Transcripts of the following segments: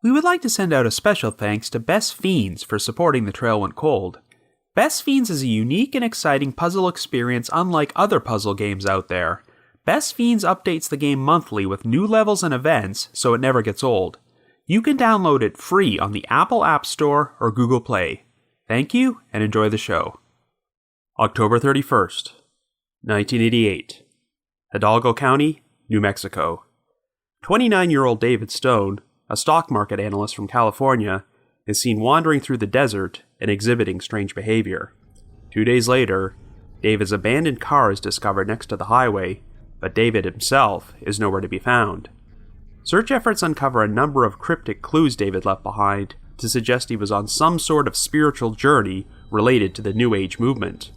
We would like to send out a special thanks to Best Fiends for supporting The Trail Went Cold. Best Fiends is a unique and exciting puzzle experience unlike other puzzle games out there. Best Fiends updates the game monthly with new levels and events, so it never gets old. You can download it free on the Apple App Store or Google Play. Thank you, and enjoy the show. October 31st, 1988. Hidalgo County, New Mexico. 29-year-old David Stone, a stock market analyst from California, is seen wandering through the desert and exhibiting strange behavior. 2 days later, David's abandoned car is discovered next to the highway, but David himself is nowhere to be found. Search efforts uncover a number of cryptic clues David left behind to suggest he was on some sort of spiritual journey related to the New Age movement.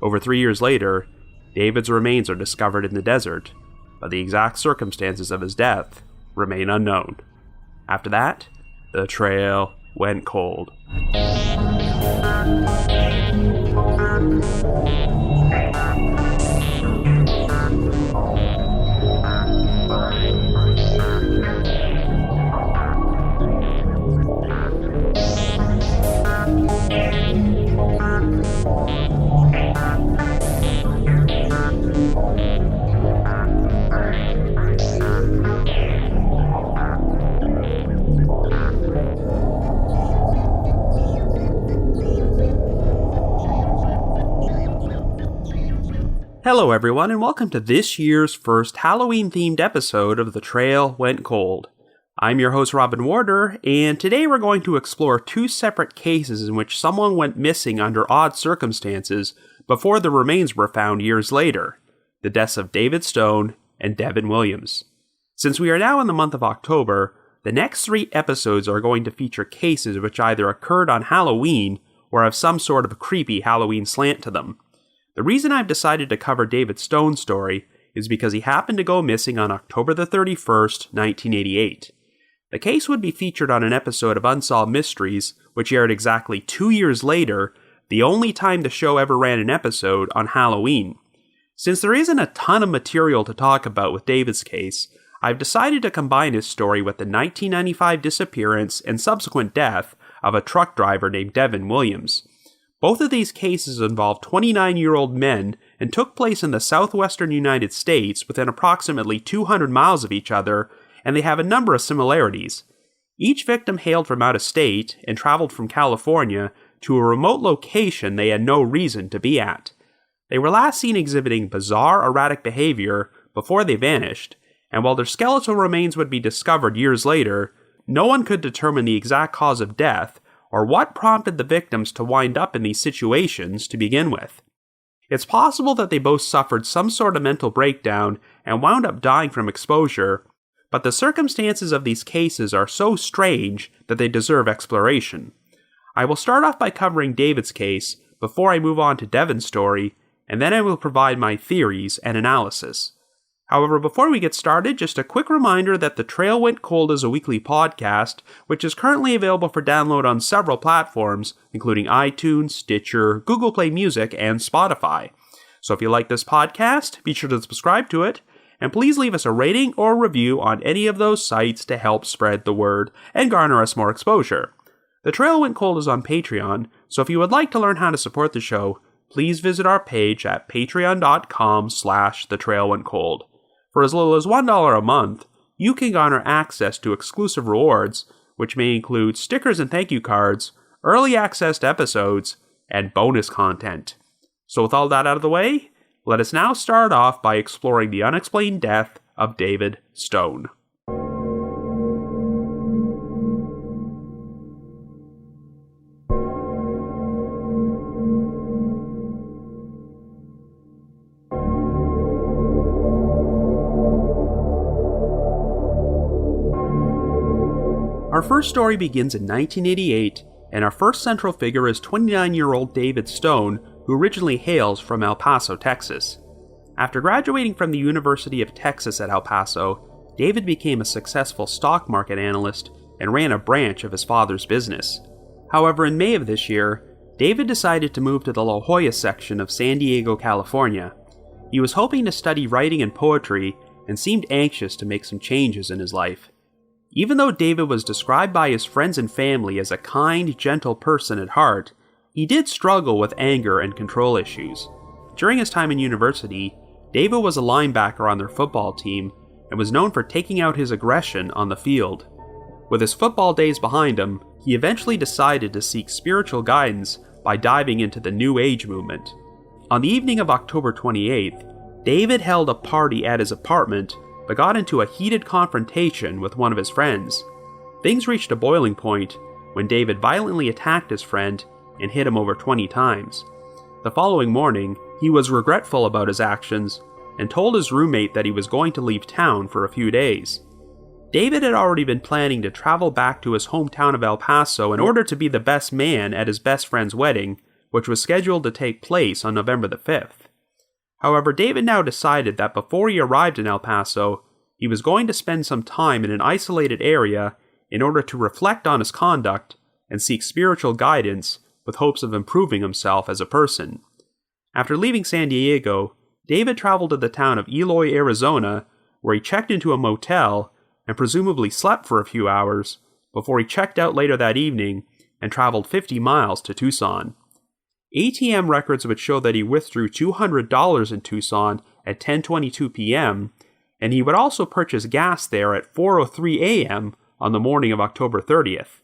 Over 3 years later, David's remains are discovered in the desert, but the exact circumstances of his death remain unknown. After that, the trail went cold. Hello everyone, and welcome to this year's first Halloween-themed episode of The Trail Went Cold. I'm your host Robin Warder, and today we're going to explore two separate cases in which someone went missing under odd circumstances before the remains were found years later, the deaths of David Stone and Devin Williams. Since we are now in the month of October, the next 3 episodes are going to feature cases which either occurred on Halloween or have some sort of creepy Halloween slant to them. The reason I've decided to cover David Stone's story is because he happened to go missing on October the 31st, 1988. The case would be featured on an episode of Unsolved Mysteries, which aired exactly 2 years later, the only time the show ever ran an episode on Halloween. Since there isn't a ton of material to talk about with David's case, I've decided to combine his story with the 1995 disappearance and subsequent death of a truck driver named Devin Williams. Both of these cases involve 29-year-old men and took place in the southwestern United States within approximately 200 miles of each other, and they have a number of similarities. Each victim hailed from out of state and traveled from California to a remote location they had no reason to be at. They were last seen exhibiting bizarre, erratic behavior before they vanished, and while their skeletal remains would be discovered years later, no one could determine the exact cause of death or what prompted the victims to wind up in these situations to begin with. It's possible that they both suffered some sort of mental breakdown and wound up dying from exposure, but the circumstances of these cases are so strange that they deserve exploration. I will start off by covering David's case before I move on to Devin's story, and then I will provide my theories and analysis. However, before we get started, just a quick reminder that The Trail Went Cold is a weekly podcast, which is currently available for download on several platforms, including iTunes, Stitcher, Google Play Music, and Spotify. So if you like this podcast, be sure to subscribe to it, and please leave us a rating or review on any of those sites to help spread the word and garner us more exposure. The Trail Went Cold is on Patreon, so if you would like to learn how to support the show, please visit our page at patreon.com/thetrailwentcold. For as little as $1 a month, you can garner access to exclusive rewards, which may include stickers and thank you cards, early access to episodes, and bonus content. So with all that out of the way, let us now start off by exploring the unexplained death of David Stone. Our first story begins in 1988, and our first central figure is 29-year-old David Stone, who originally hails from El Paso, Texas. After graduating from the University of Texas at El Paso, David became a successful stock market analyst and ran a branch of his father's business. However, in May of this year, David decided to move to the La Jolla section of San Diego, California. He was hoping to study writing and poetry and seemed anxious to make some changes in his life. Even though David was described by his friends and family as a kind, gentle person at heart, he did struggle with anger and control issues. During his time in university, David was a linebacker on their football team and was known for taking out his aggression on the field. With his football days behind him, he eventually decided to seek spiritual guidance by diving into the New Age movement. On the evening of October 28th, David held a party at his apartment but got into a heated confrontation with one of his friends. Things reached a boiling point when David violently attacked his friend and hit him over 20 times. The following morning, he was regretful about his actions and told his roommate that he was going to leave town for a few days. David had already been planning to travel back to his hometown of El Paso in order to be the best man at his best friend's wedding, which was scheduled to take place on November the 5th. However, David now decided that before he arrived in El Paso, he was going to spend some time in an isolated area in order to reflect on his conduct and seek spiritual guidance with hopes of improving himself as a person. After leaving San Diego, David traveled to the town of Eloy, Arizona, where he checked into a motel and presumably slept for a few hours before he checked out later that evening and traveled 50 miles to Tucson. ATM records would show that he withdrew $200 in Tucson at 10:22 p.m., and he would also purchase gas there at 4:03 a.m. on the morning of October 30th.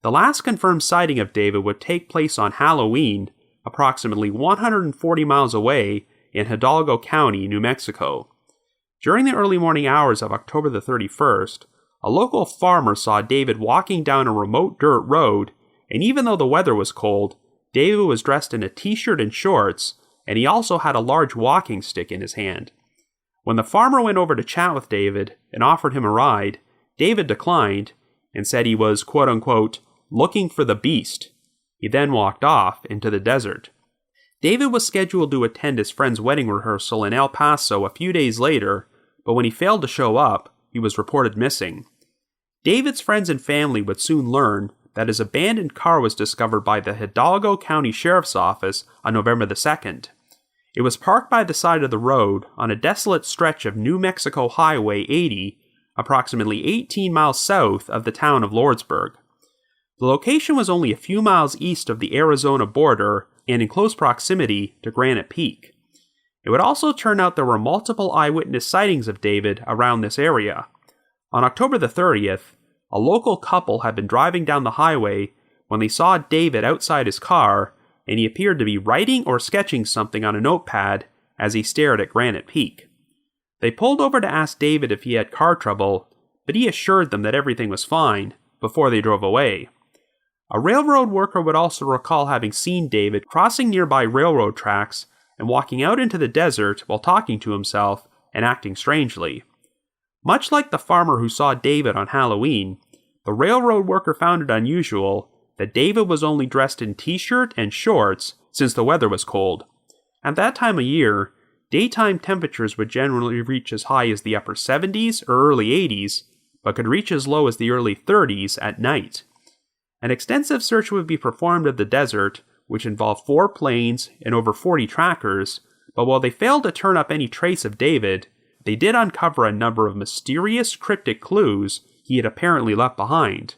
The last confirmed sighting of David would take place on Halloween, approximately 140 miles away in Hidalgo County, New Mexico. During the early morning hours of October the 31st, a local farmer saw David walking down a remote dirt road, and even though the weather was cold, David was dressed in a t-shirt and shorts, and he also had a large walking stick in his hand. When the farmer went over to chat with David and offered him a ride, David declined and said he was, quote-unquote, looking for the beast. He then walked off into the desert. David was scheduled to attend his friend's wedding rehearsal in El Paso a few days later, but when he failed to show up, he was reported missing. David's friends and family would soon learn that his abandoned car was discovered by the Hidalgo County Sheriff's Office on November the 2nd. It was parked by the side of the road on a desolate stretch of New Mexico Highway 80, approximately 18 miles south of the town of Lordsburg. The location was only a few miles east of the Arizona border and in close proximity to Granite Peak. It would also turn out there were multiple eyewitness sightings of David around this area. On October the 30th, a local couple had been driving down the highway when they saw David outside his car, and he appeared to be writing or sketching something on a notepad as he stared at Granite Peak. They pulled over to ask David if he had car trouble, but he assured them that everything was fine before they drove away. A railroad worker would also recall having seen David crossing nearby railroad tracks and walking out into the desert while talking to himself and acting strangely. Much like the farmer who saw David on Halloween, the railroad worker found it unusual that David was only dressed in t-shirt and shorts since the weather was cold. At that time of year, daytime temperatures would generally reach as high as the upper 70s or early 80s, but could reach as low as the early 30s at night. An extensive search would be performed of the desert, which involved 4 planes and over 40 trackers, but while they failed to turn up any trace of David, they did uncover a number of mysterious cryptic clues he had apparently left behind.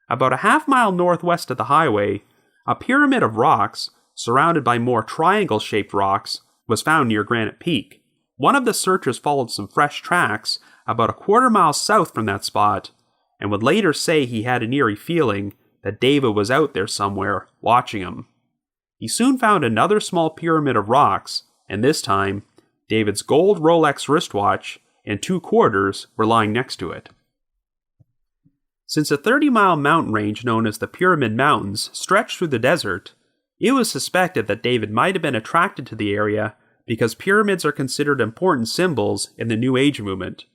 About a half-mile northwest of the highway, a pyramid of rocks, surrounded by more triangle-shaped rocks, was found near Granite Peak. One of the searchers followed some fresh tracks about a quarter-mile south from that spot, and would later say he had an eerie feeling that David was out there somewhere, watching him. He soon found another small pyramid of rocks, and this time, David's gold Rolex wristwatch and 2 quarters were lying next to it. Since a 30-mile mountain range known as the Pyramid Mountains stretched through the desert, it was suspected that David might have been attracted to the area because pyramids are considered important symbols in the New Age movement.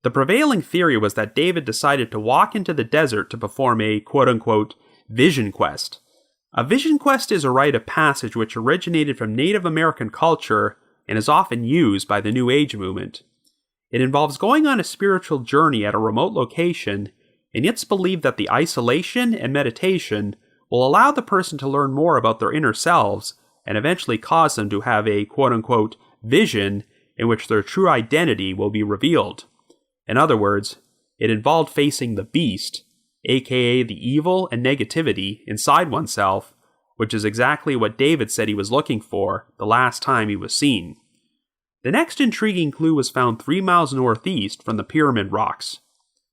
The prevailing theory was that David decided to walk into the desert to perform a quote-unquote vision quest. A vision quest is a rite of passage which originated from Native American culture and is often used by the New Age movement. It involves going on a spiritual journey at a remote location, and it's believed that the isolation and meditation will allow the person to learn more about their inner selves and eventually cause them to have a quote-unquote vision in which their true identity will be revealed. In other words, It involved facing the beast, aka the evil and negativity inside oneself, which is exactly what David said he was looking for the last time he was seen. The next intriguing clue was found 3 miles northeast from the Pyramid Rocks.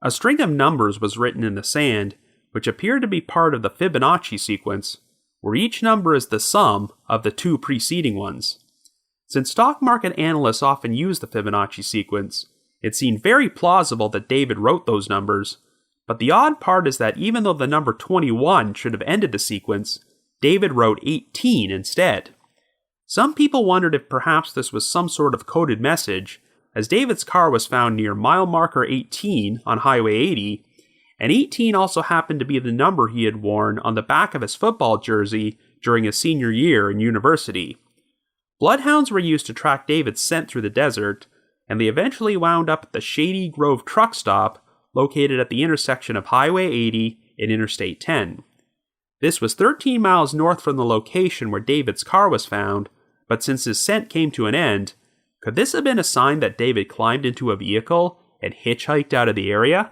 A string of numbers was written in the sand, which appeared to be part of the Fibonacci sequence, where each number is the sum of the 2 preceding ones. Since stock market analysts often use the Fibonacci sequence, it seemed very plausible that David wrote those numbers, but the odd part is that even though the number 21 should have ended the sequence, David wrote 18 instead. Some people wondered if perhaps this was some sort of coded message, as David's car was found near mile marker 18 on Highway 80, and 18 also happened to be the number he had worn on the back of his football jersey during his senior year in university. Bloodhounds were used to track David's scent through the desert, and they eventually wound up at the Shady Grove truck stop located at the intersection of Highway 80 and Interstate 10. This was 13 miles north from the location where David's car was found, but since his scent came to an end, could this have been a sign that David climbed into a vehicle and hitchhiked out of the area?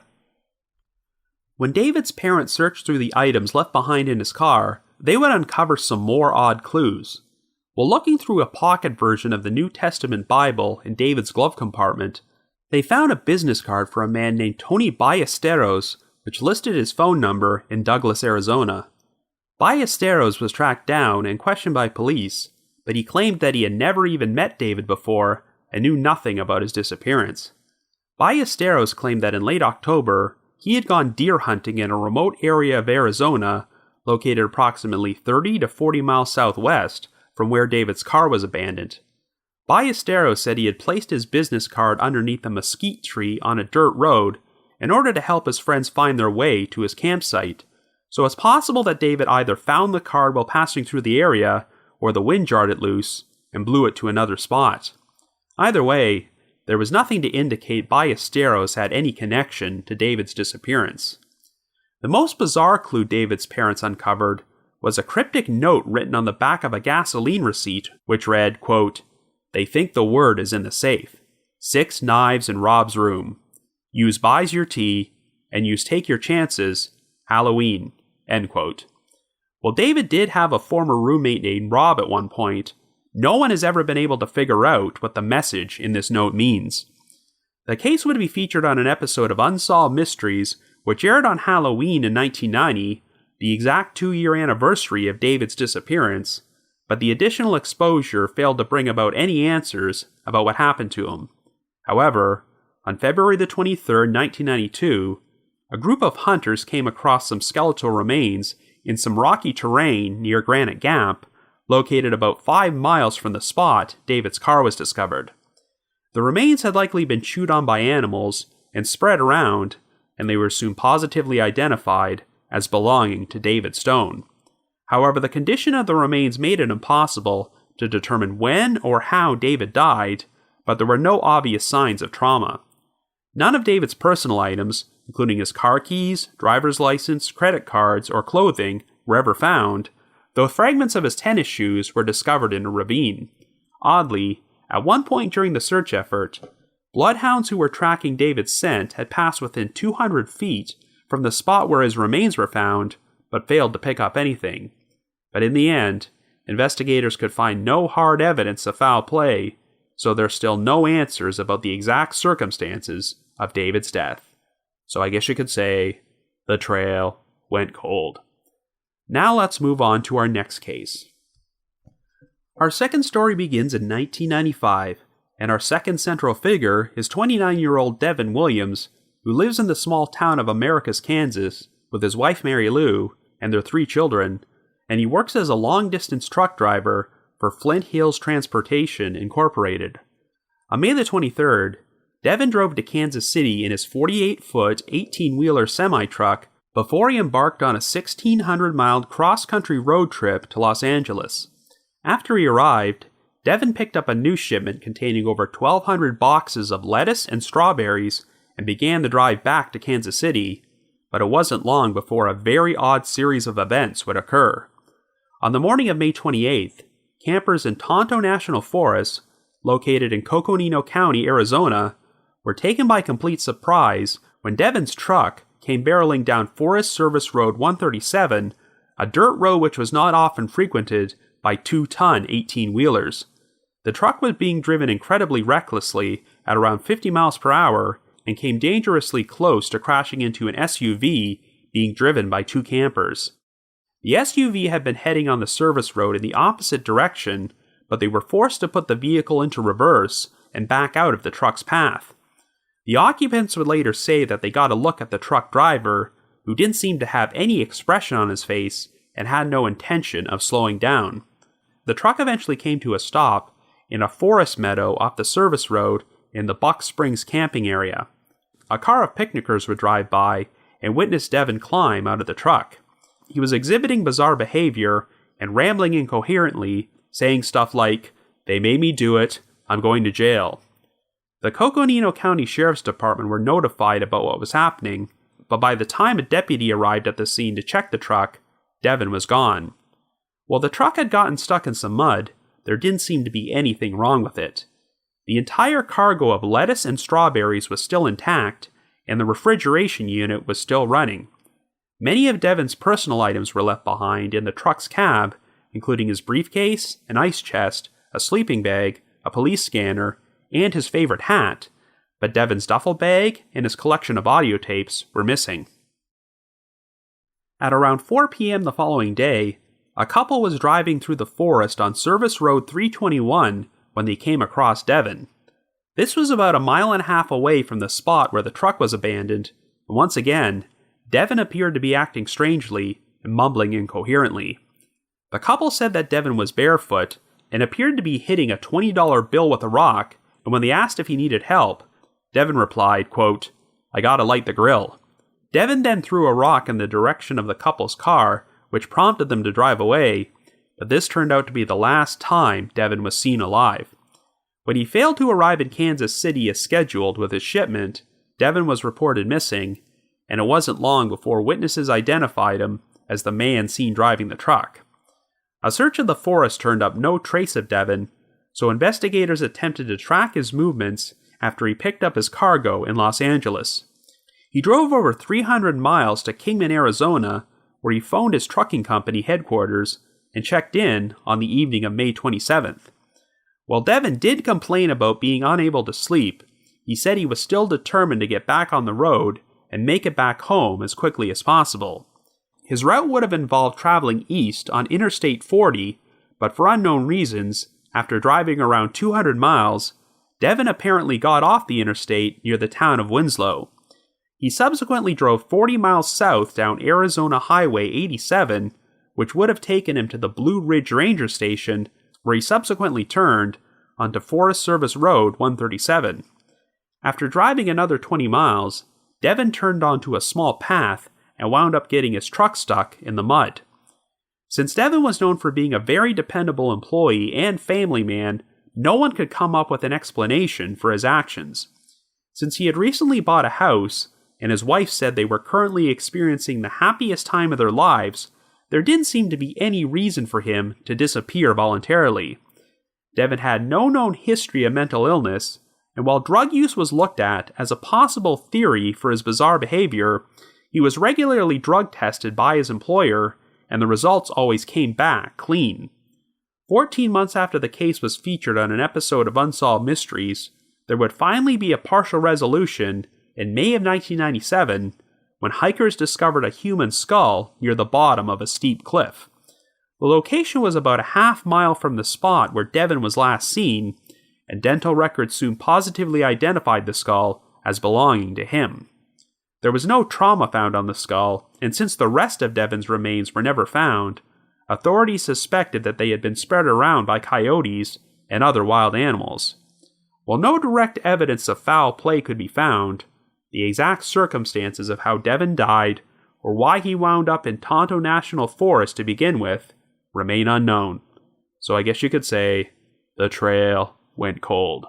When David's parents searched through the items left behind in his car, they would uncover some more odd clues. While looking through a pocket version of the New Testament Bible in David's glove compartment, they found a business card for a man named Tony Ballesteros, which listed his phone number in Douglas, Arizona. Ballesteros was tracked down and questioned by police, but he claimed that he had never even met David before and knew nothing about his disappearance. Ballesteros claimed that in late October, he had gone deer hunting in a remote area of Arizona, located approximately 30 to 40 miles southwest from where David's car was abandoned. Ballesteros said he had placed his business card underneath a mesquite tree on a dirt road in order to help his friends find their way to his campsite, so it's possible that David either found the card while passing through the area or the wind jarred it loose and blew it to another spot. Either way, there was nothing to indicate Ballesteros had any connection to David's disappearance. The most bizarre clue David's parents uncovered was a cryptic note written on the back of a gasoline receipt, which read, quote, "They think the word is in the safe. 6 knives in Rob's room. Use buys your tea, and use take your chances, Halloween," end quote. While David did have a former roommate named Rob at one point, no one has ever been able to figure out what the message in this note means. The case would be featured on an episode of Unsolved Mysteries, which aired on Halloween in 1990, the exact 2-year anniversary of David's disappearance, but the additional exposure failed to bring about any answers about what happened to him. However, on February the 23rd, 1992, a group of hunters came across some skeletal remains in some rocky terrain near Granite Gap, located about 5 miles from the spot David's car was discovered. The remains had likely been chewed on by animals and spread around, and they were soon positively identified as belonging to David Stone. However, the condition of the remains made it impossible to determine when or how David died, but there were no obvious signs of trauma. None of David's personal items, including his car keys, driver's license, credit cards, or clothing, were ever found, though fragments of his tennis shoes were discovered in a ravine. Oddly, at one point during the search effort, bloodhounds who were tracking David's scent had passed within 200 feet from the spot where his remains were found, but failed to pick up anything. But in the end, investigators could find no hard evidence of foul play, so there's still no answers about the exact circumstances of David's death. So I guess you could say, the trail went cold. Now let's move on to our next case. Our second story begins in 1995, and our second central figure is 29-year-old Devin Williams, who lives in the small town of Americus, Kansas, with his wife Mary Lou and their 3 children, and he works as a long-distance truck driver for Flint Hills Transportation Incorporated. On May the 23rd, Devin drove to Kansas City in his 48-foot, 18-wheeler semi-truck before he embarked on a 1,600-mile cross-country road trip to Los Angeles. After he arrived, Devin picked up a new shipment containing over 1,200 boxes of lettuce and strawberries and began the drive back to Kansas City, but it wasn't long before a very odd series of events would occur. On the morning of May 28th, campers in Tonto National Forest, located in Coconino County, Arizona, were taken by complete surprise when Devin's truck came barreling down Forest Service Road 137, a dirt road which was not often frequented by 2-ton 18-wheelers. The truck was being driven incredibly recklessly at around 50 miles per hour and came dangerously close to crashing into an SUV being driven by 2 campers. The SUV had been heading on the service road in the opposite direction, but they were forced to put the vehicle into reverse and back out of the truck's path. The occupants would later say that they got a look at the truck driver, who didn't seem to have any expression on his face and had no intention of slowing down. The truck eventually came to a stop in a forest meadow off the service road in the Buck Springs camping area. A car of picnickers would drive by and witness Devin climb out of the truck. He was exhibiting bizarre behavior and rambling incoherently, saying stuff like, "They made me do it, I'm going to jail." The Coconino County Sheriff's Department were notified about what was happening, but by the time a deputy arrived at the scene to check the truck, Devin was gone. While the truck had gotten stuck in some mud, there didn't seem to be anything wrong with it. The entire cargo of lettuce and strawberries was still intact, and the refrigeration unit was still running. Many of Devin's personal items were left behind in the truck's cab, including his briefcase, an ice chest, a sleeping bag, a police scanner, and his favorite hat, but Devin's duffel bag and his collection of audio tapes were missing. At around 4 p.m. the following day, a couple was driving through the forest on Service Road 321 when they came across Devin. This was about a mile and a half away from the spot where the truck was abandoned, and once again, Devin appeared to be acting strangely and mumbling incoherently. The couple said that Devin was barefoot and appeared to be hitting a $20 bill with a rock, and when they asked if he needed help, Devin replied, quote, "I gotta light the grill." Devin then threw a rock in the direction of the couple's car, which prompted them to drive away, but this turned out to be the last time Devin was seen alive. When he failed to arrive in Kansas City as scheduled with his shipment, Devin was reported missing, and it wasn't long before witnesses identified him as the man seen driving the truck. A search of the forest turned up no trace of Devin, so investigators attempted to track his movements after he picked up his cargo in Los Angeles. He drove over 300 miles to Kingman, Arizona, where he phoned his trucking company headquarters and checked in on the evening of May 27th. While Devin did complain about being unable to sleep, he said he was still determined to get back on the road and make it back home as quickly as possible. His route would have involved traveling east on Interstate 40, but for unknown reasons, after driving around 200 miles, Devin apparently got off the interstate near the town of Winslow. He subsequently drove 40 miles south down Arizona Highway 87, which would have taken him to the Blue Ridge Ranger Station, where he subsequently turned onto Forest Service Road 137. After driving another 20 miles, Devin turned onto a small path and wound up getting his truck stuck in the mud. Since Devin was known for being a very dependable employee and family man, no one could come up with an explanation for his actions. Since he had recently bought a house, and his wife said they were currently experiencing the happiest time of their lives, there didn't seem to be any reason for him to disappear voluntarily. Devin had no known history of mental illness, and while drug use was looked at as a possible theory for his bizarre behavior, he was regularly drug tested by his employer, and the results always came back clean. 14 months after the case was featured on an episode of Unsolved Mysteries, there would finally be a partial resolution in May of 1997, when hikers discovered a human skull near the bottom of a steep cliff. The location was about a half-mile from the spot where Devin was last seen, and dental records soon positively identified the skull as belonging to him. There was no trauma found on the skull, and since the rest of Devin's remains were never found, authorities suspected that they had been spread around by coyotes and other wild animals. While no direct evidence of foul play could be found, the exact circumstances of how Devin died, or why he wound up in Tonto National Forest to begin with, remain unknown. So I guess you could say, the trail went cold.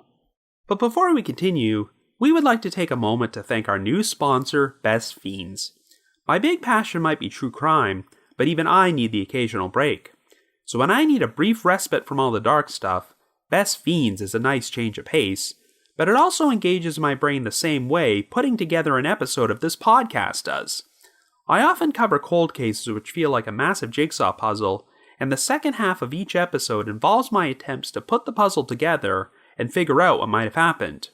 But before we continue, we would like to take a moment to thank our new sponsor, Best Fiends. My big passion might be true crime, but even I need the occasional break. So when I need a brief respite from all the dark stuff, Best Fiends is a nice change of pace, but it also engages my brain the same way putting together an episode of this podcast does. I often cover cold cases which feel like a massive jigsaw puzzle, and the second half of each episode involves my attempts to put the puzzle together and figure out what might have happened.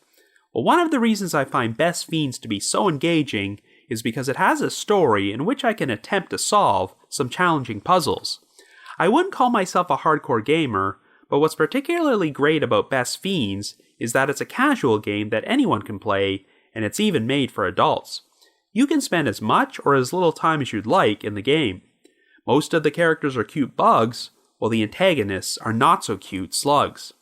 Well, one of the reasons I find Best Fiends to be so engaging is because it has a story in which I can attempt to solve some challenging puzzles. I wouldn't call myself a hardcore gamer, but what's particularly great about Best Fiends is that it's a casual game that anyone can play, and it's even made for adults. You can spend as much or as little time as you'd like in the game. Most of the characters are cute bugs, while the antagonists are not so cute slugs.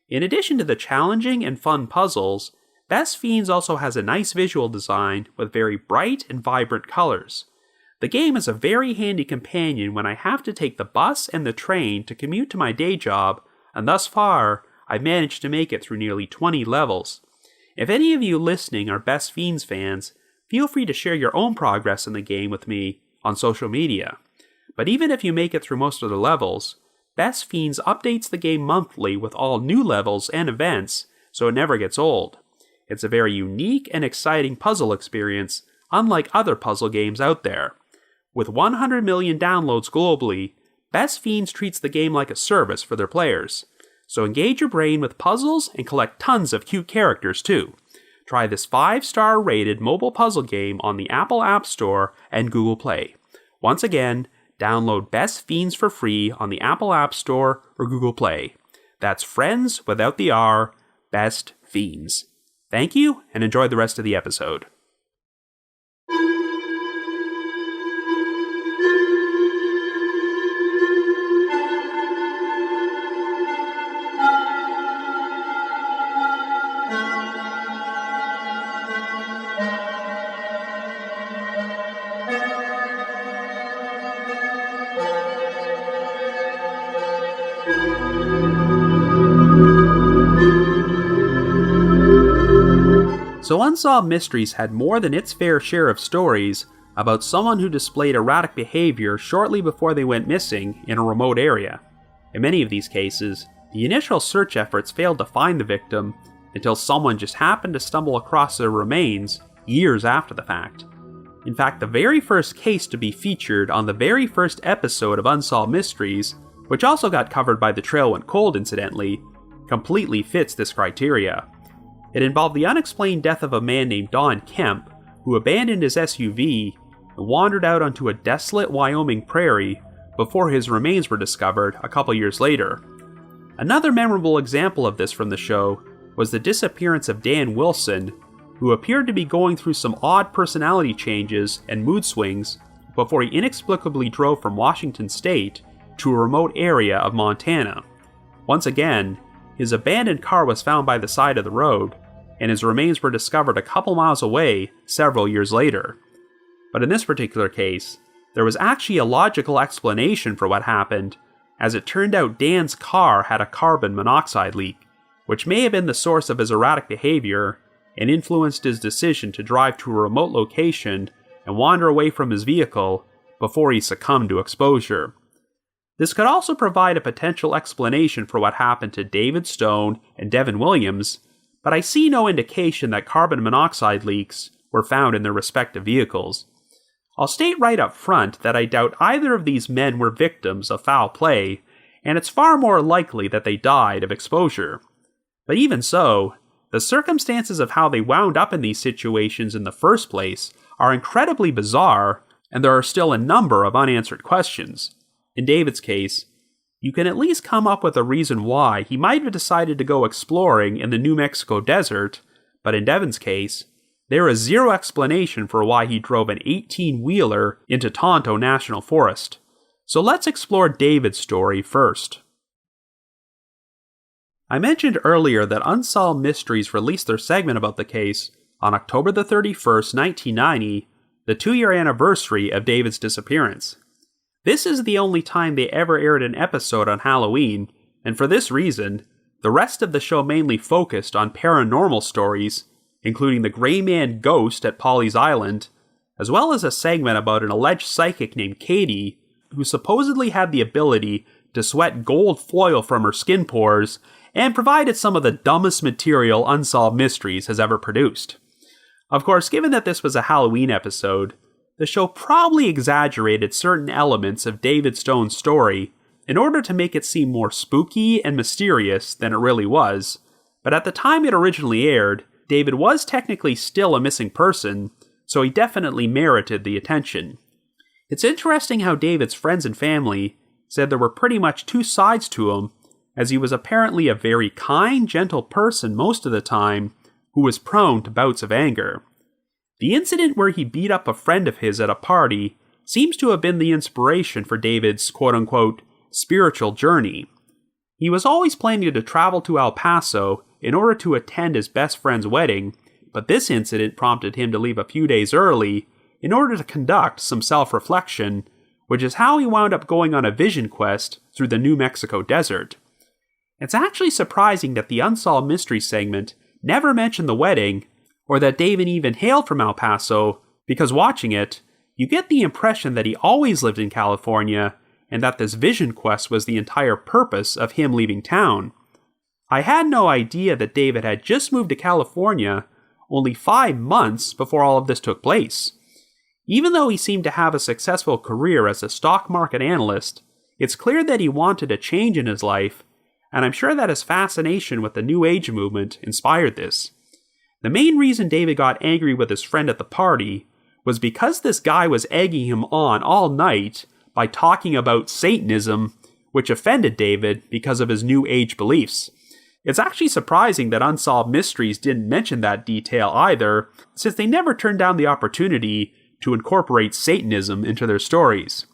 In addition to the challenging and fun puzzles, Best Fiends also has a nice visual design with very bright and vibrant colors. The game is a very handy companion when I have to take the bus and the train to commute to my day job, and thus far, I've managed to make it through nearly 20 levels. If any of you listening are Best Fiends fans, feel free to share your own progress in the game with me on social media. But even if you make it through most of the levels, Best Fiends updates the game monthly with all new levels and events, so it never gets old. It's a very unique and exciting puzzle experience, unlike other puzzle games out there. With 100 million downloads globally, Best Fiends treats the game like a service for their players. So engage your brain with puzzles and collect tons of cute characters too. Try this 5-star rated mobile puzzle game on the Apple App Store and Google Play. Once again, download Best Fiends for free on the Apple App Store or Google Play. That's friends without the R, Best Fiends. Thank you, and enjoy the rest of the episode. So Unsolved Mysteries had more than its fair share of stories about someone who displayed erratic behavior shortly before they went missing in a remote area. In many of these cases, the initial search efforts failed to find the victim until someone just happened to stumble across their remains years after the fact. In fact, the very first case to be featured on the very first episode of Unsolved Mysteries, which also got covered by The Trail Went Cold incidentally, completely fits this criteria. It involved the unexplained death of a man named Don Kemp, who abandoned his SUV and wandered out onto a desolate Wyoming prairie before his remains were discovered a couple years later. Another memorable example of this from the show was the disappearance of Dan Wilson, who appeared to be going through some odd personality changes and mood swings before he inexplicably drove from Washington State to a remote area of Montana. Once again, his abandoned car was found by the side of the road, and his remains were discovered a couple miles away several years later. But in this particular case, there was actually a logical explanation for what happened, as it turned out Dan's car had a carbon monoxide leak, which may have been the source of his erratic behavior and influenced his decision to drive to a remote location and wander away from his vehicle before he succumbed to exposure. This could also provide a potential explanation for what happened to David Stone and Devin Williams, but I see no indication that carbon monoxide leaks were found in their respective vehicles. I'll state right up front that I doubt either of these men were victims of foul play, and it's far more likely that they died of exposure. But even so, the circumstances of how they wound up in these situations in the first place are incredibly bizarre, and there are still a number of unanswered questions. In David's case, you can at least come up with a reason why he might have decided to go exploring in the New Mexico desert, but in Devin's case, there is zero explanation for why he drove an 18-wheeler into Tonto National Forest. So let's explore David's story first. I mentioned earlier that Unsolved Mysteries released their segment about the case on October the 31st, 1990, the 2-year anniversary of David's disappearance. This is the only time they ever aired an episode on Halloween, and for this reason, the rest of the show mainly focused on paranormal stories, including the Gray Man ghost at Polly's Island, as well as a segment about an alleged psychic named Katie, who supposedly had the ability to sweat gold foil from her skin pores and provided some of the dumbest material Unsolved Mysteries has ever produced. Of course, given that this was a Halloween episode, the show probably exaggerated certain elements of David Stone's story in order to make it seem more spooky and mysterious than it really was, but at the time it originally aired, David was technically still a missing person, so he definitely merited the attention. It's interesting how David's friends and family said there were pretty much two sides to him, as he was apparently a very kind, gentle person most of the time, who was prone to bouts of anger. The incident where he beat up a friend of his at a party seems to have been the inspiration for David's quote-unquote spiritual journey. He was always planning to travel to El Paso in order to attend his best friend's wedding, but this incident prompted him to leave a few days early in order to conduct some self-reflection, which is how he wound up going on a vision quest through the New Mexico desert. It's actually surprising that the Unsolved Mysteries segment never mentioned the wedding, or that David even hailed from El Paso, because watching it, you get the impression that he always lived in California, and that this vision quest was the entire purpose of him leaving town. I had no idea that David had just moved to California only 5 months before all of this took place. Even though he seemed to have a successful career as a stock market analyst, it's clear that he wanted a change in his life, and I'm sure that his fascination with the New Age movement inspired this. The main reason David got angry with his friend at the party was because this guy was egging him on all night by talking about Satanism, which offended David because of his New Age beliefs. It's actually surprising that Unsolved Mysteries didn't mention that detail either, since they never turned down the opportunity to incorporate Satanism into their stories.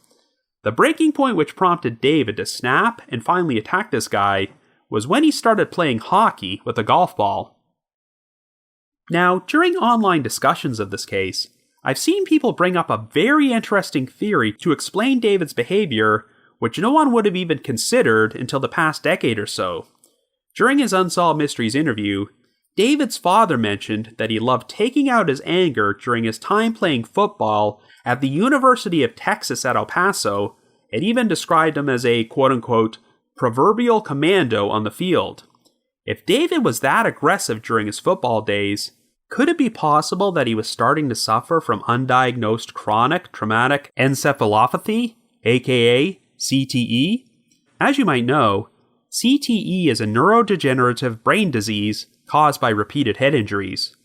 The breaking point which prompted David to snap and finally attack this guy was when he started playing hockey with a golf ball. Now, during online discussions of this case, I've seen people bring up a very interesting theory to explain David's behavior, which no one would have even considered until the past decade or so. During his Unsolved Mysteries interview, David's father mentioned that he loved taking out his anger during his time playing football at the University of Texas at El Paso, and even described him as a quote-unquote proverbial commando on the field. If David was that aggressive during his football days, could it be possible that he was starting to suffer from undiagnosed chronic traumatic encephalopathy, aka CTE? As you might know, CTE is a neurodegenerative brain disease caused by repeated head injuries.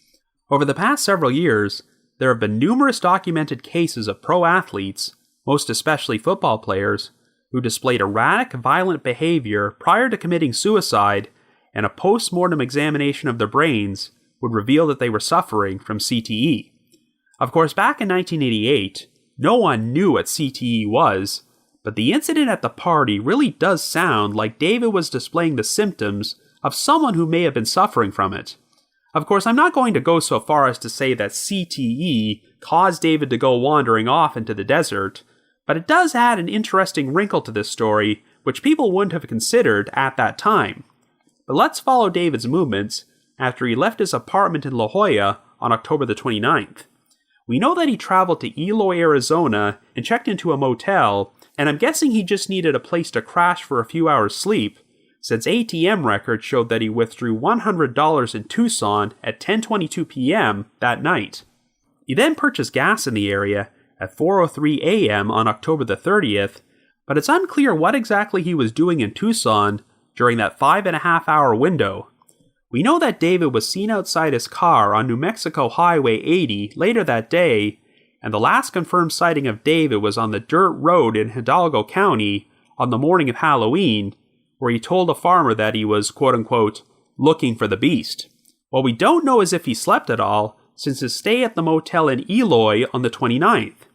Over the past several years, there have been numerous documented cases of pro athletes, most especially football players, who displayed erratic, violent behavior prior to committing suicide, and a post-mortem examination of their brains would reveal that they were suffering from CTE. Of course, back in 1988, no one knew what CTE was, but the incident at the party really does sound like David was displaying the symptoms of someone who may have been suffering from it. Of course, I'm not going to go so far as to say that CTE caused David to go wandering off into the desert, but it does add an interesting wrinkle to this story, which people wouldn't have considered at that time. But let's follow David's movements after he left his apartment in La Jolla on October the 29th. We know that he traveled to Eloy, Arizona, and checked into a motel, and I'm guessing he just needed a place to crash for a few hours sleep, since ATM records showed that he withdrew $100 in Tucson at 10:22 p.m. that night. He then purchased gas in the area at 4:03 a.m. on October the 30th, but it's unclear what exactly he was doing in Tucson during that 5.5-hour window. We know that David was seen outside his car on New Mexico Highway 80 later that day, and the last confirmed sighting of David was on the dirt road in Hidalgo County on the morning of Halloween, where he told a farmer that he was, quote-unquote, looking for the beast. What we don't know is if he slept at all, since his stay at the motel in Eloy on the 29th.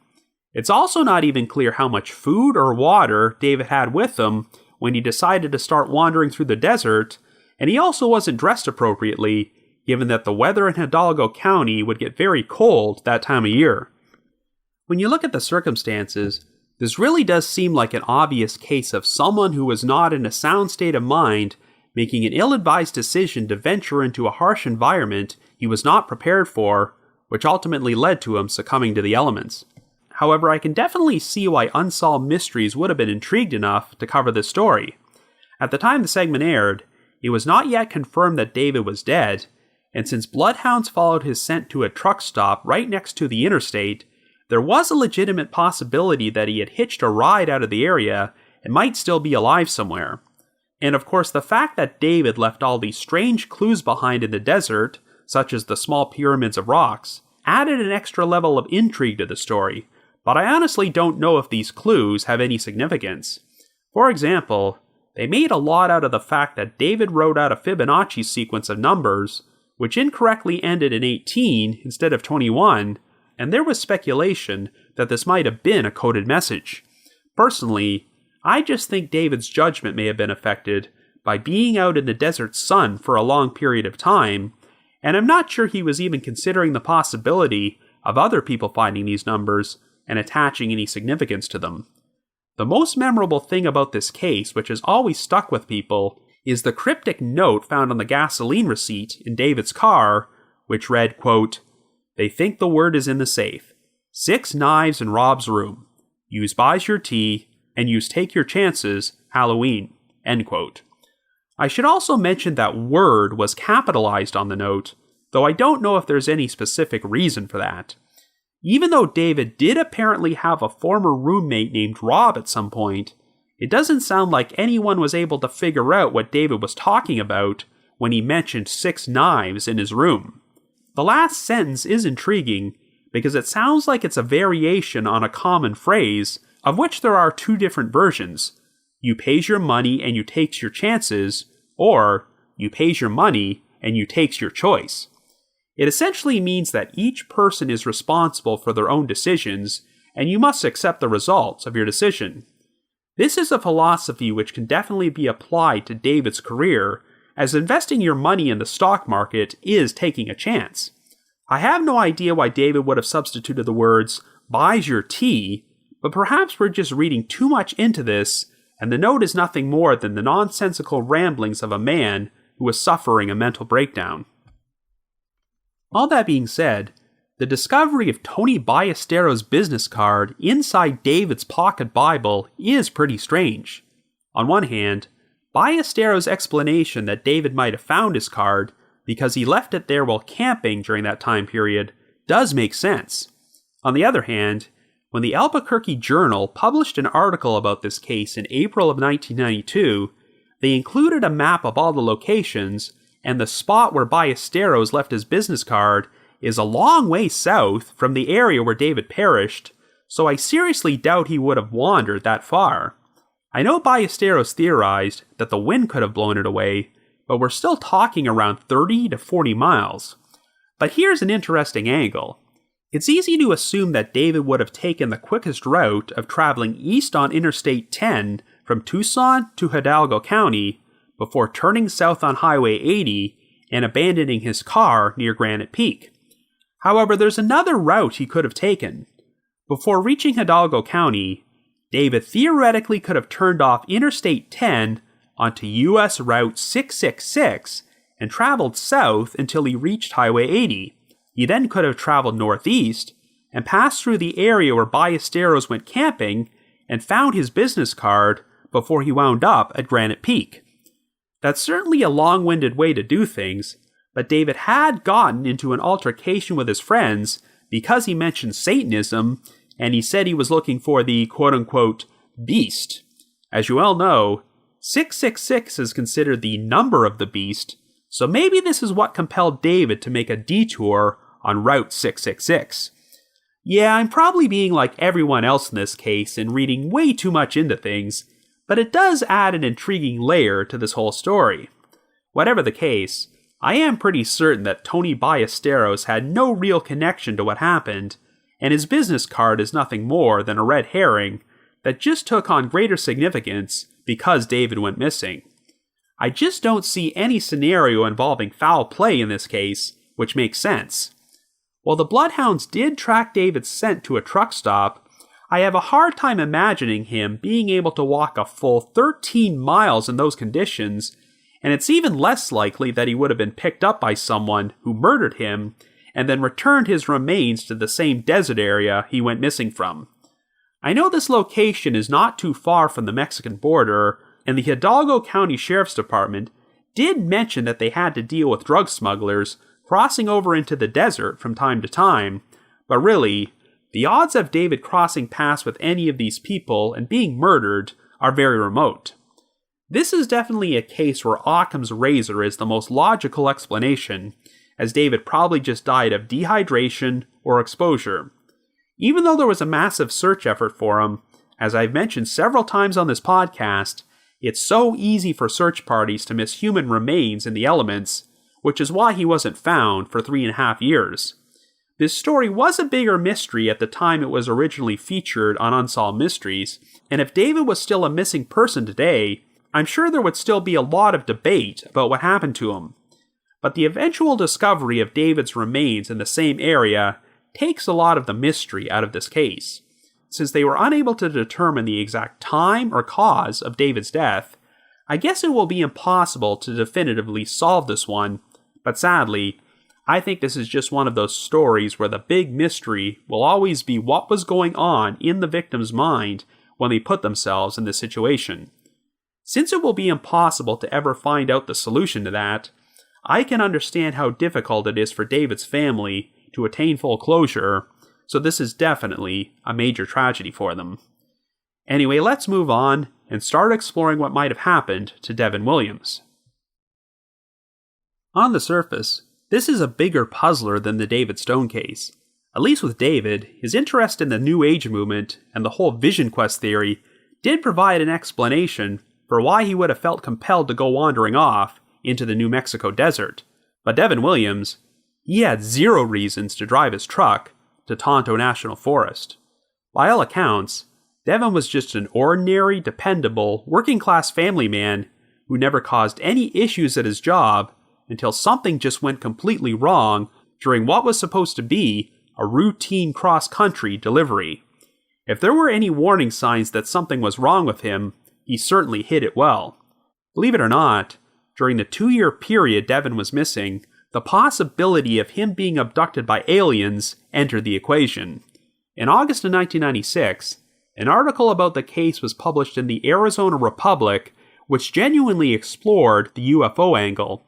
It's also not even clear how much food or water David had with him when he decided to start wandering through the desert, and he also wasn't dressed appropriately, given that the weather in Hidalgo County would get very cold that time of year. When you look at the circumstances, this really does seem like an obvious case of someone who was not in a sound state of mind making an ill-advised decision to venture into a harsh environment he was not prepared for, which ultimately led to him succumbing to the elements. However, I can definitely see why Unsolved Mysteries would have been intrigued enough to cover this story. At the time the segment aired, it was not yet confirmed that David was dead, and since bloodhounds followed his scent to a truck stop right next to the interstate, there was a legitimate possibility that he had hitched a ride out of the area and might still be alive somewhere. And of course, the fact that David left all these strange clues behind in the desert, such as the small pyramids of rocks, added an extra level of intrigue to the story, but I honestly don't know if these clues have any significance. For example, they made a lot out of the fact that David wrote out a Fibonacci sequence of numbers, which incorrectly ended in 18 instead of 21, and there was speculation that this might have been a coded message. Personally, I just think David's judgment may have been affected by being out in the desert sun for a long period of time, and I'm not sure he was even considering the possibility of other people finding these numbers and attaching any significance to them. The most memorable thing about this case, which has always stuck with people, is the cryptic note found on the gasoline receipt in David's car, which read, quote, "They think the word is in the safe. 6 knives in Rob's room. Use buys your tea, and use take your chances, Halloween." End quote. I should also mention that word was capitalized on the note, though I don't know if there's any specific reason for that. Even though David did apparently have a former roommate named Rob at some point, it doesn't sound like anyone was able to figure out what David was talking about when he mentioned 6 knives in his room. The last sentence is intriguing because it sounds like it's a variation on a common phrase, of which there are 2 different versions. You pays your money and you takes your chances, or you pays your money and you takes your choice. It essentially means that each person is responsible for their own decisions, and you must accept the results of your decision. This is a philosophy which can definitely be applied to David's career, as investing your money in the stock market is taking a chance. I have no idea why David would have substituted the words buys your tea, but perhaps we're just reading too much into this, and the note is nothing more than the nonsensical ramblings of a man who is suffering a mental breakdown. All that being said, the discovery of Tony Ballesteros' business card inside David's pocket Bible is pretty strange. On one hand, Ballesteros' explanation that David might have found his card because he left it there while camping during that time period does make sense. On the other hand, when the Albuquerque Journal published an article about this case in April of 1992, they included a map of all the locations, and the spot where Ballesteros left his business card is a long way south from the area where David perished, so I seriously doubt he would have wandered that far. I know Ballesteros theorized that the wind could have blown it away, but we're still talking around 30 to 40 miles. But here's an interesting angle. It's easy to assume that David would have taken the quickest route of traveling east on Interstate 10 from Tucson to Hidalgo County before turning south on Highway 80 and abandoning his car near Granite Peak. However, there's another route he could have taken. Before reaching Hidalgo County, David theoretically could have turned off Interstate 10 onto US Route 666 and traveled south until he reached Highway 80. He then could have traveled northeast and passed through the area where Ballesteros went camping and found his business card before he wound up at Granite Peak. That's certainly a long-winded way to do things, but David had gotten into an altercation with his friends because he mentioned Satanism, and he said he was looking for the quote-unquote beast. As you all know, 666 is considered the number of the beast, so maybe this is what compelled David to make a detour on Route 666. Yeah, I'm probably being like everyone else in this case and reading way too much into things, but it does add an intriguing layer to this whole story. Whatever the case, I am pretty certain that Tony Ballesteros had no real connection to what happened, and his business card is nothing more than a red herring that just took on greater significance because David went missing. I just don't see any scenario involving foul play in this case, which makes sense. While the bloodhounds did track David's scent to a truck stop, I have a hard time imagining him being able to walk a full 13 miles in those conditions, and it's even less likely that he would have been picked up by someone who murdered him and then returned his remains to the same desert area he went missing from. I know this location is not too far from the Mexican border, and the Hidalgo County Sheriff's Department did mention that they had to deal with drug smugglers crossing over into the desert from time to time, but really, the odds of David crossing paths with any of these people and being murdered are very remote. This is definitely a case where Occam's razor is the most logical explanation, as David probably just died of dehydration or exposure. Even though there was a massive search effort for him, as I've mentioned several times on this podcast, it's so easy for search parties to miss human remains in the elements, which is why he wasn't found for 3.5 years. This story was a bigger mystery at the time it was originally featured on Unsolved Mysteries, and if David was still a missing person today, I'm sure there would still be a lot of debate about what happened to him. But the eventual discovery of David's remains in the same area takes a lot of the mystery out of this case. Since they were unable to determine the exact time or cause of David's death, I guess it will be impossible to definitively solve this one, but sadly, I think this is just one of those stories where the big mystery will always be what was going on in the victim's mind when they put themselves in this situation. Since it will be impossible to ever find out the solution to that, I can understand how difficult it is for David's family to attain full closure, so this is definitely a major tragedy for them. Anyway, let's move on and start exploring what might have happened to Devin Williams. On the surface, this is a bigger puzzler than the David Stone case. At least with David, his interest in the New Age movement and the whole Vision Quest theory did provide an explanation for why he would have felt compelled to go wandering off into the New Mexico desert. But Devin Williams, he had zero reasons to drive his truck to Tonto National Forest. By all accounts, Devin was just an ordinary, dependable, working-class family man who never caused any issues at his job until something just went completely wrong during what was supposed to be a routine cross-country delivery. If there were any warning signs that something was wrong with him, he certainly hid it well. Believe it or not, during the 2-year period Devin was missing, the possibility of him being abducted by aliens entered the equation. In August of 1996, an article about the case was published in the Arizona Republic, which genuinely explored the UFO angle.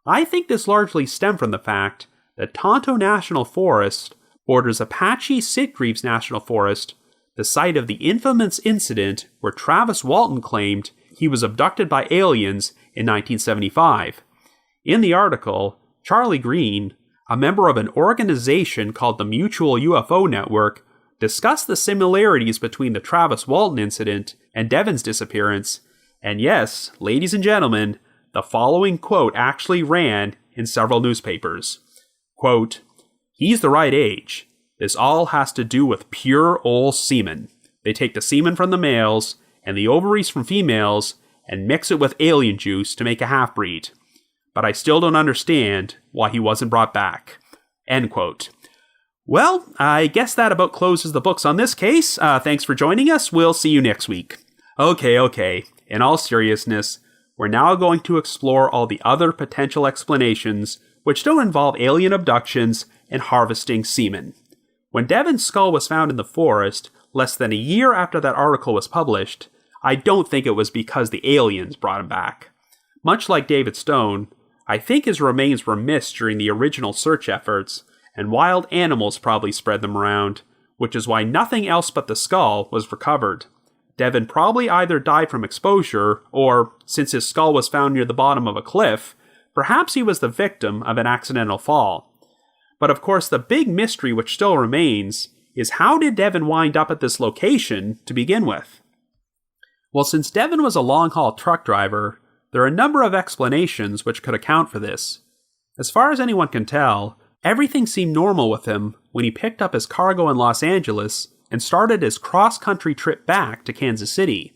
I think this largely stemmed from the fact that Tonto National Forest borders Apache Sitgreaves National Forest, the site of the infamous incident where Travis Walton claimed he was abducted by aliens in 1975. In the article, Charlie Green, a member of an organization called the Mutual UFO Network, discussed the similarities between the Travis Walton incident and Devin's disappearance, and yes, ladies and gentlemen, the following quote actually ran in several newspapers. Quote, "He's the right age. This all has to do with pure old semen. They take the semen from the males and the ovaries from females and mix it with alien juice to make a half-breed. But I still don't understand why he wasn't brought back." End quote. Well, I guess that about closes the books on this case. Thanks for joining us. We'll see you next week. Okay. In all seriousness, we're now going to explore all the other potential explanations which don't involve alien abductions and harvesting semen. When Devin's skull was found in the forest, less than a year after that article was published, I don't think it was because the aliens brought him back. Much like David Stone, I think his remains were missed during the original search efforts, and wild animals probably spread them around, which is why nothing else but the skull was recovered. Devin probably either died from exposure, or, since his skull was found near the bottom of a cliff, perhaps he was the victim of an accidental fall. But of course, the big mystery which still remains is how did Devin wind up at this location to begin with? Well, since Devin was a long-haul truck driver, there are a number of explanations which could account for this. As far as anyone can tell, everything seemed normal with him when he picked up his cargo in Los Angeles and started his cross-country trip back to Kansas City.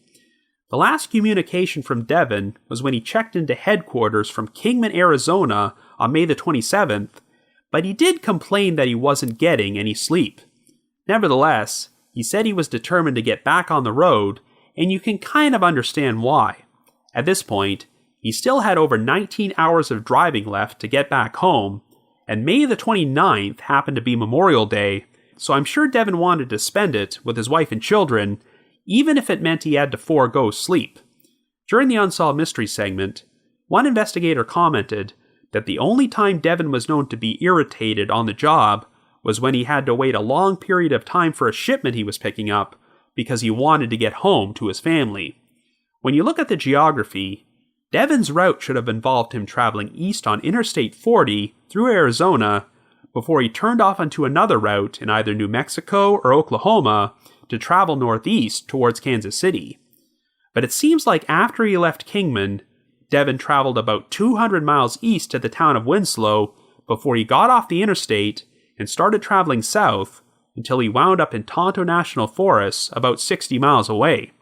The last communication from Devin was when he checked into headquarters from Kingman, Arizona on May the 27th, but he did complain that he wasn't getting any sleep. Nevertheless, he said he was determined to get back on the road, and you can kind of understand why. At this point, he still had over 19 hours of driving left to get back home, and May the 29th happened to be Memorial Day, so I'm sure Devin wanted to spend it with his wife and children, even if it meant he had to forego sleep. During the Unsolved Mysteries segment, one investigator commented that the only time Devin was known to be irritated on the job was when he had to wait a long period of time for a shipment he was picking up because he wanted to get home to his family. When you look at the geography, Devin's route should have involved him traveling east on Interstate 40 through Arizona before he turned off onto another route in either New Mexico or Oklahoma to travel northeast towards Kansas City. But it seems like after he left Kingman, Devin traveled about 200 miles east to the town of Winslow before he got off the interstate and started traveling south until he wound up in Tonto National Forest about 60 miles away.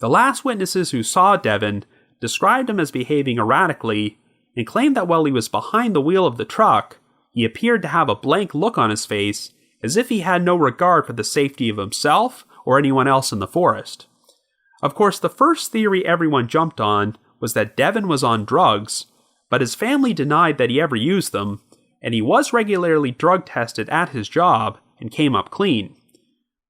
The last witnesses who saw Devin described him as behaving erratically and claimed that while he was behind the wheel of the truck, he appeared to have a blank look on his face as if he had no regard for the safety of himself or anyone else in the forest. Of course, the first theory everyone jumped on was that Devin was on drugs, but his family denied that he ever used them, and he was regularly drug tested at his job and came up clean.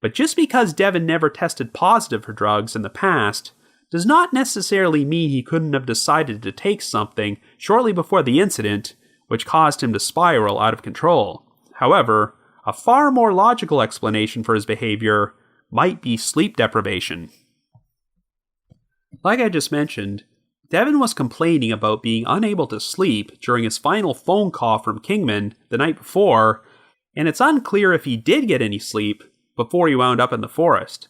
But just because Devin never tested positive for drugs in the past does not necessarily mean he couldn't have decided to take something shortly before the incident, which caused him to spiral out of control. However, a far more logical explanation for his behavior might be sleep deprivation. Like I just mentioned, Devin was complaining about being unable to sleep during his final phone call from Kingman the night before, and it's unclear if he did get any sleep before he wound up in the forest.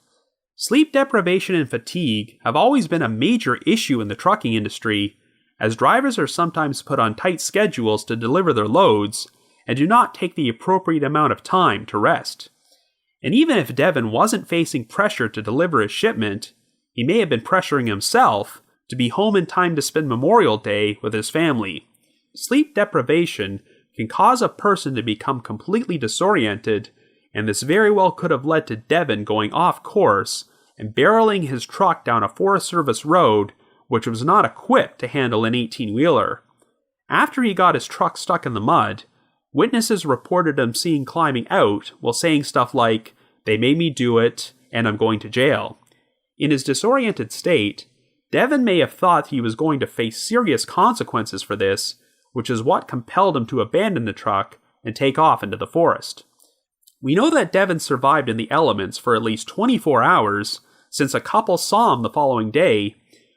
Sleep deprivation and fatigue have always been a major issue in the trucking industry, as drivers are sometimes put on tight schedules to deliver their loads and do not take the appropriate amount of time to rest. And even if Devin wasn't facing pressure to deliver his shipment, he may have been pressuring himself to be home in time to spend Memorial Day with his family. Sleep deprivation can cause a person to become completely disoriented, and this very well could have led to Devin going off course and barreling his truck down a Forest Service road which was not equipped to handle an 18-wheeler. After he got his truck stuck in the mud, witnesses reported him seen climbing out while saying stuff like, "They made me do it, and I'm going to jail." In his disoriented state, Devin may have thought he was going to face serious consequences for this, which is what compelled him to abandon the truck and take off into the forest. We know that Devin survived in the elements for at least 24 hours, since a couple saw him the following day,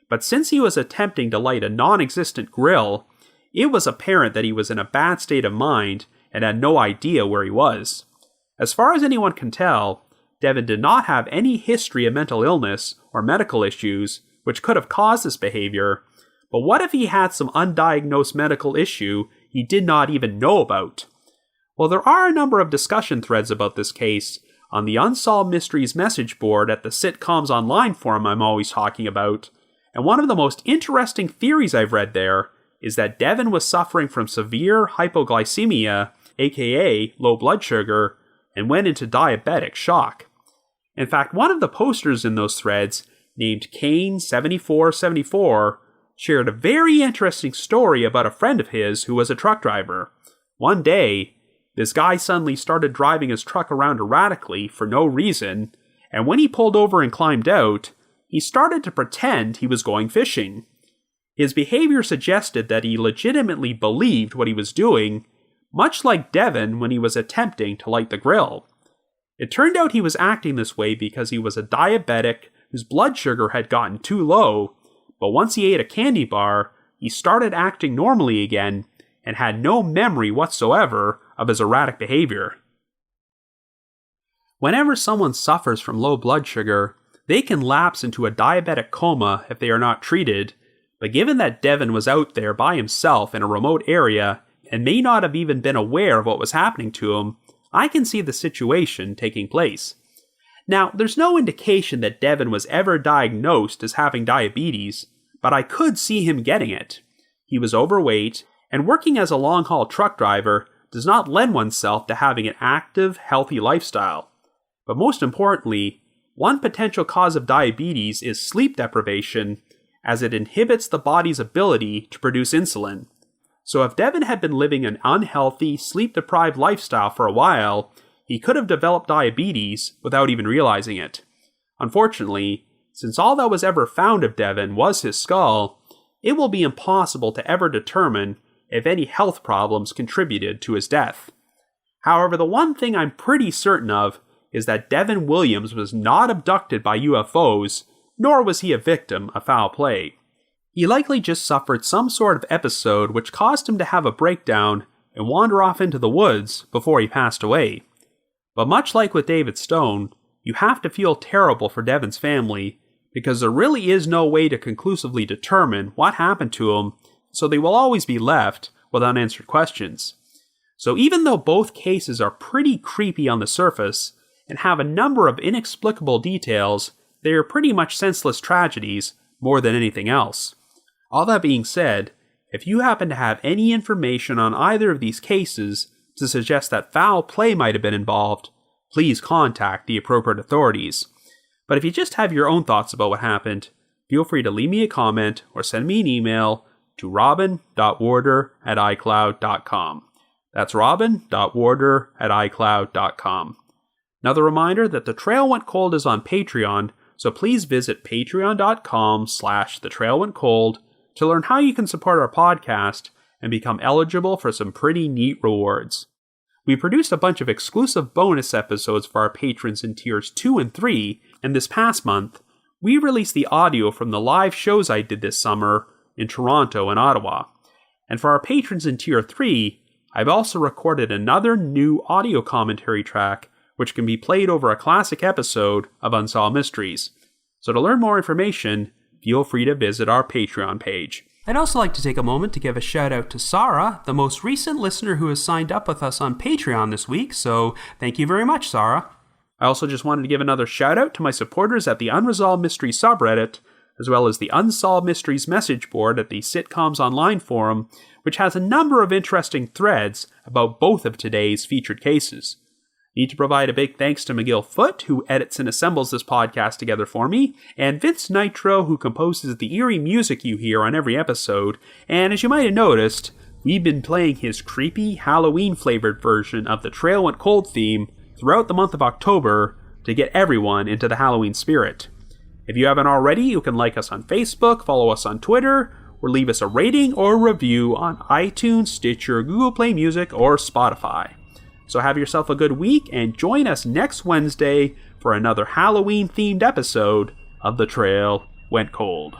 but since he was attempting to light a non-existent grill, it was apparent that he was in a bad state of mind and had no idea where he was. As far as anyone can tell, Devin did not have any history of mental illness or medical issues which could have caused this behavior, but what if he had some undiagnosed medical issue he did not even know about? Well, there are a number of discussion threads about this case on the Unsolved Mysteries message board at the Sitcoms Online forum I'm always talking about, and one of the most interesting theories I've read there is that Devin was suffering from severe hypoglycemia, aka low blood sugar, and went into diabetic shock. In fact, one of the posters in those threads, named Kane7474, shared a very interesting story about a friend of his who was a truck driver. One day, this guy suddenly started driving his truck around erratically for no reason, and when he pulled over and climbed out, he started to pretend he was going fishing. His behavior suggested that he legitimately believed what he was doing, much like Devin when he was attempting to light the grill. It turned out he was acting this way because he was a diabetic whose blood sugar had gotten too low, but once he ate a candy bar, he started acting normally again and had no memory whatsoever of his erratic behavior. Whenever someone suffers from low blood sugar, they can lapse into a diabetic coma if they are not treated, but given that Devin was out there by himself in a remote area and may not have even been aware of what was happening to him, I can see the situation taking place. Now, there's no indication that Devin was ever diagnosed as having diabetes, but I could see him getting it. He was overweight, and working as a long-haul truck driver does not lend oneself to having an active, healthy lifestyle. But most importantly, one potential cause of diabetes is sleep deprivation, as it inhibits the body's ability to produce insulin. So if Devin had been living an unhealthy, sleep-deprived lifestyle for a while, he could have developed diabetes without even realizing it. Unfortunately, since all that was ever found of Devin was his skull, it will be impossible to ever determine if any health problems contributed to his death. However, the one thing I'm pretty certain of is that Devin Williams was not abducted by UFOs, nor was he a victim of foul play. He likely just suffered some sort of episode which caused him to have a breakdown and wander off into the woods before he passed away. But much like with David Stone, you have to feel terrible for Devin's family, because there really is no way to conclusively determine what happened to him, so they will always be left with unanswered questions. So even though both cases are pretty creepy on the surface, and have a number of inexplicable details, they are pretty much senseless tragedies more than anything else. All that being said, if you happen to have any information on either of these cases to suggest that foul play might have been involved, please contact the appropriate authorities. But if you just have your own thoughts about what happened, feel free to leave me a comment or send me an email to robin.warder@icloud.com. That's robin.warder@icloud.com. Another reminder that The Trail Went Cold is on Patreon, so please visit patreon.com/thetrailwentcold to learn how you can support our podcast and become eligible for some pretty neat rewards. We produced a bunch of exclusive bonus episodes for our patrons in tiers 2 and 3, and this past month, we released the audio from the live shows I did this summer in Toronto and Ottawa. And for our patrons in tier 3, I've also recorded another new audio commentary track which can be played over a classic episode of Unsolved Mysteries. So to learn more information, feel free to visit our Patreon page. I'd also like to take a moment to give a shout out to Sarah, the most recent listener who has signed up with us on Patreon this week, so thank you very much, Sarah. I also just wanted to give another shout out to my supporters at the Unresolved Mysteries subreddit, as well as the Unsolved Mysteries message board at the Sitcoms Online forum, which has a number of interesting threads about both of today's featured cases. Need to provide a big thanks to McGill Foote, who edits and assembles this podcast together for me, and Vince Nitro, who composes the eerie music you hear on every episode, and as you might have noticed, we've been playing his creepy, Halloween-flavored version of the Trail Went Cold theme throughout the month of October to get everyone into the Halloween spirit. If you haven't already, you can like us on Facebook, follow us on Twitter, or leave us a rating or review on iTunes, Stitcher, Google Play Music, or Spotify. So have yourself a good week and join us next Wednesday for another Halloween-themed episode of The Trail Went Cold.